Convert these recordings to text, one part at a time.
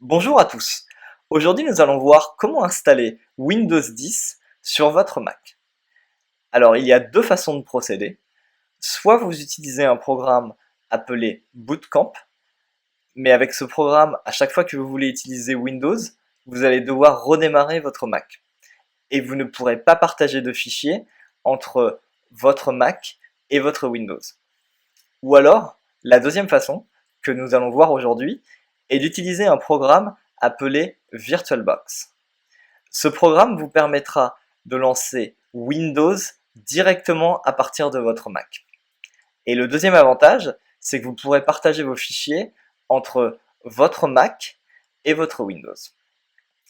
Bonjour à tous. Aujourd'hui, nous allons voir comment installer Windows 10 sur votre Mac. Alors, il y a deux façons de procéder. Soit vous utilisez un programme appelé Bootcamp, mais avec ce programme, à chaque fois que vous voulez utiliser Windows, vous allez devoir redémarrer votre Mac. Et vous ne pourrez pas partager de fichiers entre votre Mac et votre Windows. Ou alors, la deuxième façon, que nous allons voir aujourd'hui, est d'utiliser un programme appelé VirtualBox. Ce programme vous permettra de lancer Windows directement à partir de votre Mac. Et le deuxième avantage, c'est que vous pourrez partager vos fichiers entre votre Mac et votre Windows.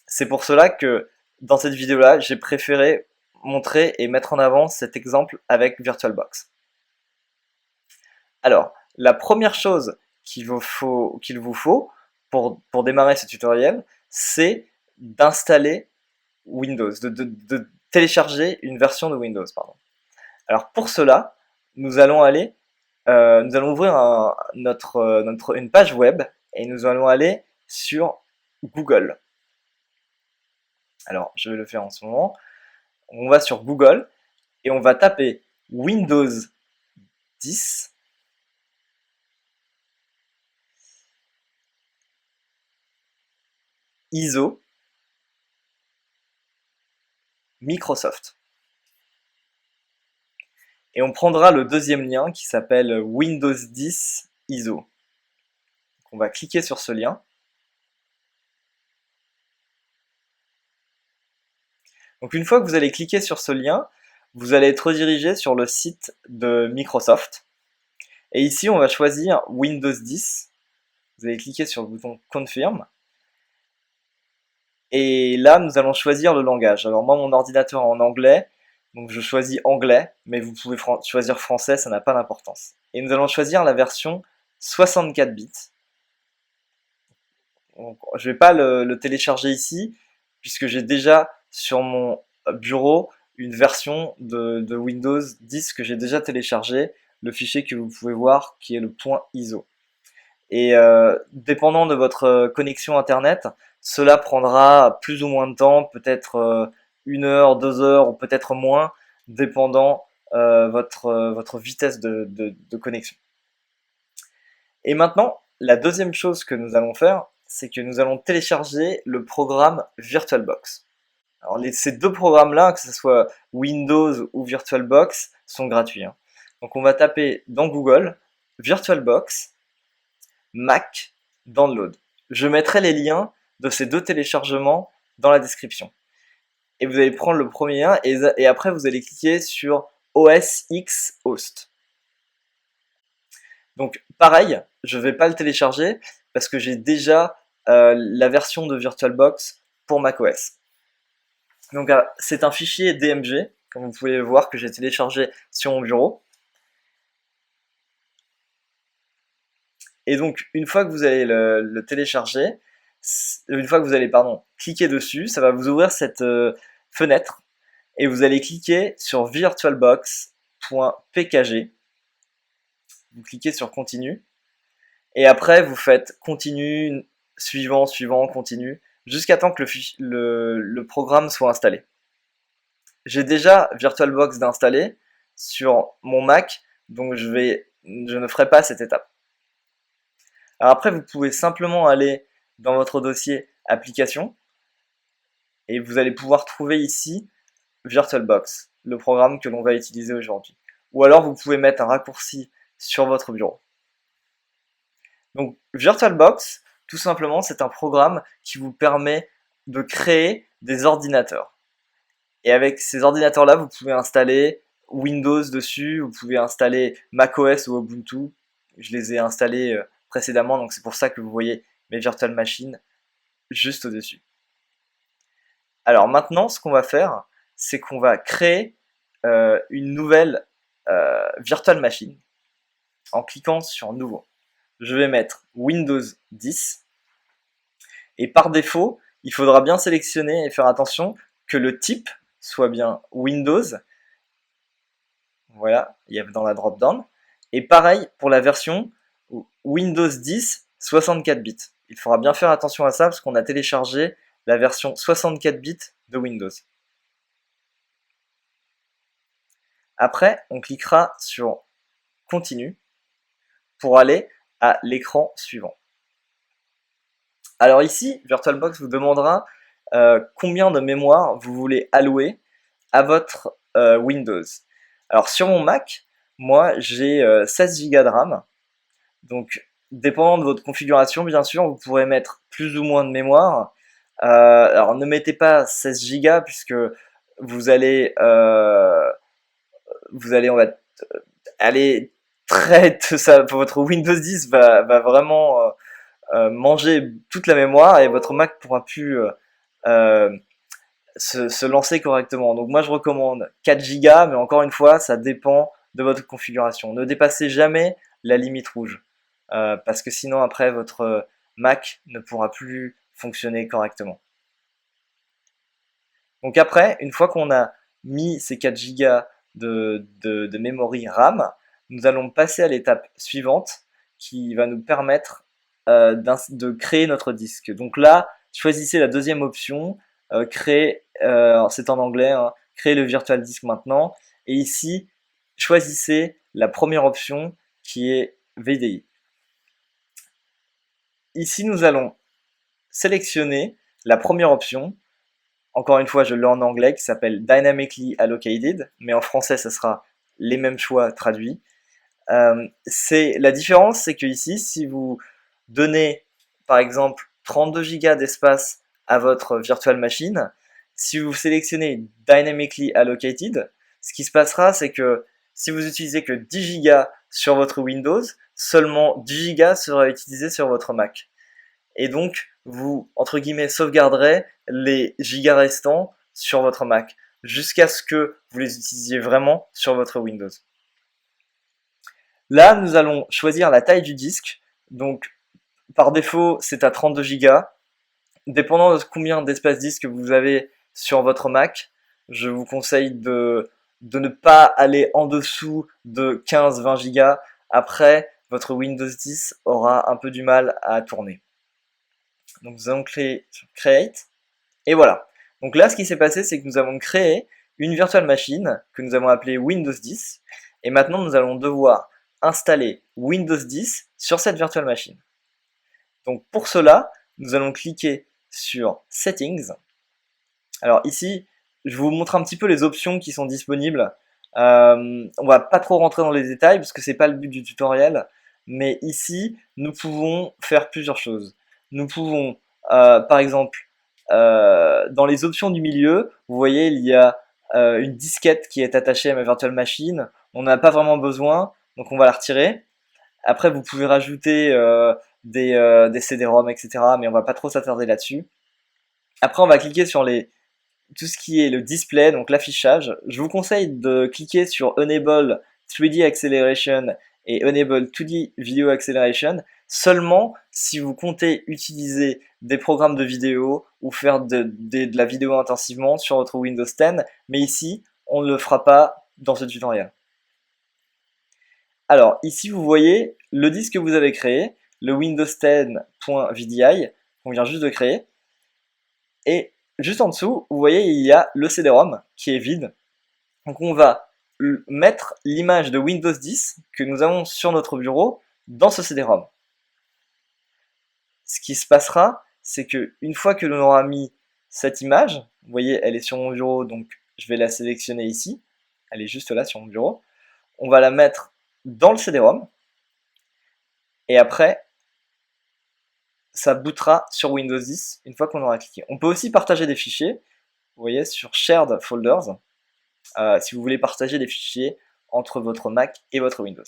C'est pour cela que dans cette vidéo-là, j'ai préféré montrer et mettre en avant cet exemple avec VirtualBox. Alors, la première chose qu'il vous faut pour démarrer ce tutoriel, c'est d'installer Windows, de télécharger une version de Windows, pardon. Alors pour cela, nous allons ouvrir une page web et nous allons aller sur Google. Alors je vais le faire en ce moment. On va sur Google et on va taper Windows 10 ISO Microsoft. Et on prendra le deuxième lien qui s'appelle Windows 10 ISO. Donc on va cliquer sur ce lien. Donc une fois que vous allez cliquer sur ce lien, vous allez être redirigé sur le site de Microsoft. Et ici, on va choisir Windows 10. Vous allez cliquer sur le bouton Confirm. Et là, nous allons choisir le langage. Alors moi, mon ordinateur est en anglais, donc je choisis anglais, mais vous pouvez choisir français, ça n'a pas d'importance. Et nous allons choisir la version 64 bits. Donc, je ne vais pas le télécharger ici, puisque j'ai déjà sur mon bureau une version de Windows 10 que j'ai déjà téléchargé, le fichier que vous pouvez voir qui est le .iso. Et dépendant de votre connexion internet, cela prendra plus ou moins de temps, peut-être 1 heure, 2 heures ou peut-être moins, dépendant votre vitesse de connexion. Et maintenant, la deuxième chose que nous allons faire, c'est que nous allons télécharger le programme VirtualBox. Alors ces deux programmes-là, que ce soit Windows ou VirtualBox, sont gratuits. Donc on va taper dans Google VirtualBox Mac Download. Je mettrai les liens de ces deux téléchargements dans la description. Et vous allez prendre le premier lien et après vous allez cliquer sur OS X Host. Donc pareil, je ne vais pas le télécharger parce que j'ai déjà la version de VirtualBox pour macOS. Donc c'est un fichier DMG, comme vous pouvez le voir, que j'ai téléchargé sur mon bureau. Et donc une fois que vous allez le télécharger, une fois que vous allez cliquer dessus, ça va vous ouvrir cette fenêtre et vous allez cliquer sur virtualbox.pkg. Vous cliquez sur continue et après vous faites continue, suivant, suivant, continue jusqu'à temps que le programme soit installé. J'ai déjà VirtualBox d'installer sur mon Mac, donc je ne ferai pas cette étape. Alors après, vous pouvez simplement aller dans votre dossier application et vous allez pouvoir trouver ici VirtualBox, le programme que l'on va utiliser aujourd'hui. Ou alors vous pouvez mettre un raccourci sur votre bureau. Donc VirtualBox, tout simplement, c'est un programme qui vous permet de créer des ordinateurs. Et avec ces ordinateurs-là, vous pouvez installer Windows dessus, vous pouvez installer macOS ou Ubuntu. Je les ai installés précédemment, donc c'est pour ça que vous voyez mes virtual machines juste au-dessus. Alors maintenant, ce qu'on va faire, c'est qu'on va créer une nouvelle virtual machine en cliquant sur Nouveau. Je vais mettre Windows 10 et par défaut, il faudra bien sélectionner et faire attention que le type soit bien Windows. Voilà, il y a dans la drop-down. Et pareil pour la version Windows 10 64 bits. il faudra bien faire attention à ça parce qu'on a téléchargé la version 64 bits de Windows. Après, on cliquera sur Continue pour aller à l'écran suivant. Alors ici, VirtualBox vous demandera combien de mémoire vous voulez allouer à votre Windows. Alors sur mon Mac, moi j'ai 16 Go de RAM, donc dépendant de votre configuration, bien sûr, vous pourrez mettre plus ou moins de mémoire. Alors ne mettez pas 16 Go puisque vous allez, on va aller très, ça, votre Windows 10 va vraiment manger toute la mémoire et votre Mac pourra plus se lancer correctement. Donc moi je recommande 4 Go, mais encore une fois, ça dépend de votre configuration. Ne dépassez jamais la limite rouge, parce que sinon après votre Mac ne pourra plus fonctionner correctement. Donc après, une fois qu'on a mis ces 4 Go de memory RAM, nous allons passer à l'étape suivante qui va nous permettre de créer notre disque. Donc là, choisissez la deuxième option, créer, c'est en anglais, hein, créer le virtual disk maintenant. Et ici, choisissez la première option qui est VDI. Ici, nous allons sélectionner la première option. Encore une fois, je l'ai en anglais, qui s'appelle Dynamically Allocated, mais en français, ce sera les mêmes choix traduits. La différence, c'est que ici, si vous donnez, par exemple, 32 Go d'espace à votre virtual machine, si vous sélectionnez Dynamically Allocated, ce qui se passera, c'est que si vous utilisez que 10 Go sur votre Windows, seulement 10 Go sera utilisé sur votre Mac. Et donc, vous, entre guillemets, sauvegarderez les gigas restants sur votre Mac, jusqu'à ce que vous les utilisiez vraiment sur votre Windows. Là, nous allons choisir la taille du disque. Donc, par défaut, c'est à 32 Go. Dépendant de combien d'espace disque vous avez sur votre Mac, je vous conseille de ne pas aller en dessous de 15-20 Go. Après, votre Windows 10 aura un peu du mal à tourner. Donc nous allons cliquer sur Create. Et voilà. Donc là, ce qui s'est passé, c'est que nous avons créé une virtual machine que nous avons appelée Windows 10. Et maintenant, nous allons devoir installer Windows 10 sur cette virtual machine. Donc pour cela, nous allons cliquer sur Settings. Alors ici, je vous montre un petit peu les options qui sont disponibles. On va pas trop rentrer dans les détails parce que c'est pas le but du tutoriel. Mais ici, nous pouvons faire plusieurs choses. Nous pouvons, par exemple, dans les options du milieu, vous voyez, il y a une disquette qui est attachée à ma virtual machine. On n'a pas vraiment besoin, donc on va la retirer. Après, vous pouvez rajouter des CD-ROM, etc. Mais on va pas trop s'attarder là-dessus. Après, on va cliquer sur tout ce qui est le display, donc l'affichage. Je vous conseille de cliquer sur Enable 3D Acceleration et Enable 2D Video Acceleration seulement si vous comptez utiliser des programmes de vidéo ou faire de la vidéo intensivement sur votre Windows 10, mais ici, on ne le fera pas dans ce tutoriel. Alors, ici, vous voyez le disque que vous avez créé, le Windows 10.vdi, qu'on vient juste de créer, et juste en dessous, vous voyez, il y a le CD-ROM qui est vide. Donc on va mettre l'image de Windows 10 que nous avons sur notre bureau dans ce CD-ROM. Ce qui se passera, c'est que une fois que l'on aura mis cette image, vous voyez, elle est sur mon bureau, donc je vais la sélectionner ici. Elle est juste là sur mon bureau. On va la mettre dans le CD-ROM. Et après, ça bootera sur Windows 10 une fois qu'on aura cliqué. On peut aussi partager des fichiers, vous voyez, sur Shared Folders, si vous voulez partager des fichiers entre votre Mac et votre Windows.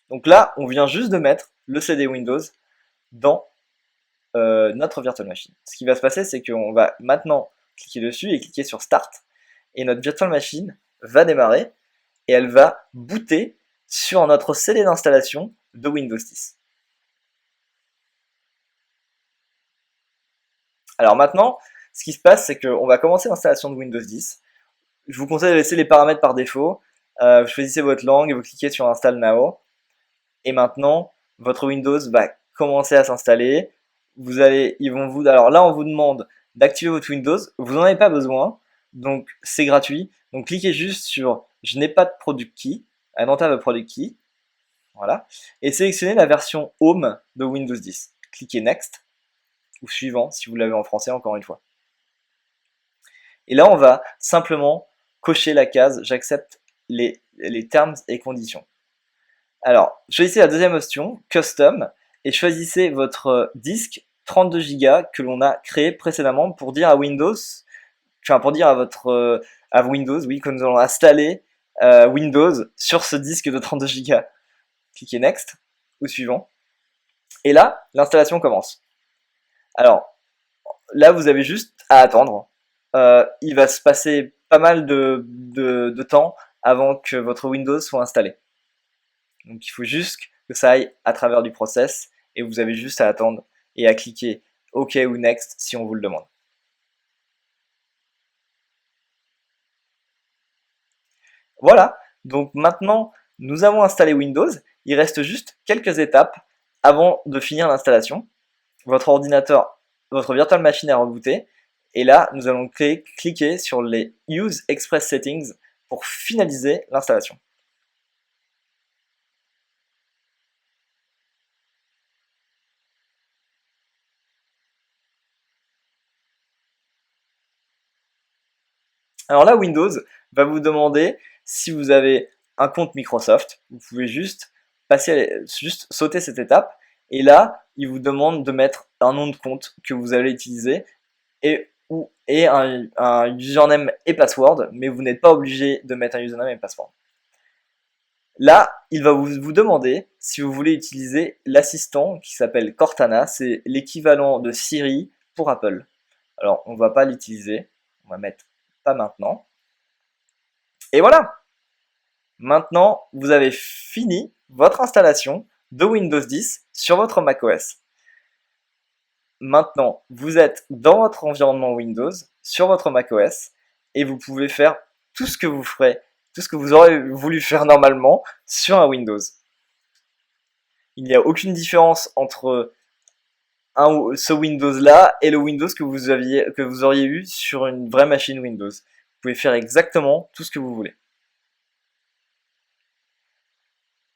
Donc là, on vient juste de mettre le CD Windows dans notre virtual machine. Ce qui va se passer, c'est qu'on va maintenant cliquer dessus et cliquer sur Start, et notre virtual machine va démarrer, et elle va booter sur notre CD d'installation de Windows 10. Alors maintenant, ce qui se passe, c'est qu'on va commencer l'installation de Windows 10. Je vous conseille de laisser les paramètres par défaut. Vous choisissez votre langue et vous cliquez sur Install Now. Et maintenant, votre Windows va commencer à s'installer. alors là, on vous demande d'activer votre Windows. Vous n'en avez pas besoin, donc c'est gratuit. Donc cliquez juste sur je n'ai pas de product key, I don't have a product key, voilà, et sélectionnez la version Home de Windows 10. Cliquez Next ou suivant si vous l'avez en français encore une fois. Et là, on va simplement cocher la case j'accepte les termes et conditions. Alors, choisissez la deuxième option, Custom, et choisissez votre disque 32 Go que l'on a créé précédemment pour dire à Windows, enfin pour dire à Windows, oui, que nous allons installer Windows sur ce disque de 32 Go. Cliquez Next ou suivant. Et là, l'installation commence. Alors, là, vous avez juste à attendre. Il va se passer pas mal de temps avant que votre Windows soit installé. Donc il faut juste que ça aille à travers du process et vous avez juste à attendre et à cliquer OK ou Next si on vous le demande. Voilà, donc maintenant nous avons installé Windows, il reste juste quelques étapes avant de finir l'installation. Votre ordinateur, votre virtual machine est rebootée et là nous allons cliquer sur les Use Express Settings pour finaliser l'installation. Alors là, Windows va vous demander si vous avez un compte Microsoft. Vous pouvez juste sauter cette étape. Et là, il vous demande de mettre un nom de compte que vous allez utiliser et un username et password, mais vous n'êtes pas obligé de mettre un username et password. Là, il va vous demander si vous voulez utiliser l'assistant qui s'appelle Cortana. C'est l'équivalent de Siri pour Apple. Alors, on ne va pas l'utiliser. On va mettre pas maintenant. Et voilà! Maintenant, vous avez fini votre installation de Windows 10 sur votre macOS. Maintenant, vous êtes dans votre environnement Windows, sur votre macOS, et vous pouvez faire tout ce que vous ferez, tout ce que vous aurez voulu faire normalement sur un Windows. Il n'y a aucune différence entre ce Windows-là et le Windows que vous auriez eu sur une vraie machine Windows. Vous pouvez faire exactement tout ce que vous voulez.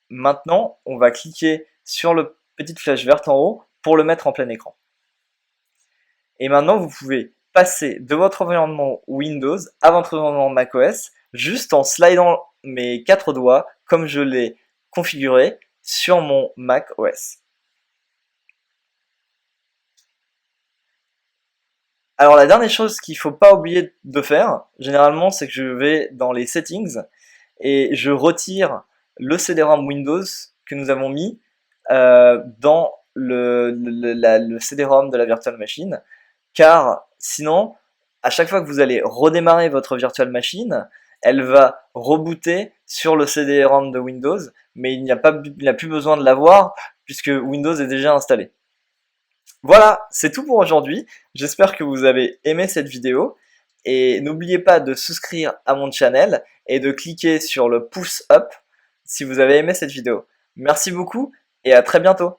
Maintenant, on va cliquer sur le petite flèche verte en haut pour le mettre en plein écran. Et maintenant, vous pouvez passer de votre environnement Windows à votre environnement macOS juste en slidant mes 4 doigts comme je l'ai configuré sur mon macOS. Alors la dernière chose qu'il ne faut pas oublier de faire, généralement, c'est que je vais dans les settings et je retire le CD-ROM Windows que nous avons mis dans le CD-ROM de la virtual machine, car sinon, à chaque fois que vous allez redémarrer votre virtual machine, elle va rebooter sur le CD-ROM de Windows, mais il n'a plus besoin de l'avoir puisque Windows est déjà installé. Voilà, c'est tout pour aujourd'hui. J'espère que vous avez aimé cette vidéo. Et n'oubliez pas de souscrire à mon channel et de cliquer sur le pouce up si vous avez aimé cette vidéo. Merci beaucoup et à très bientôt.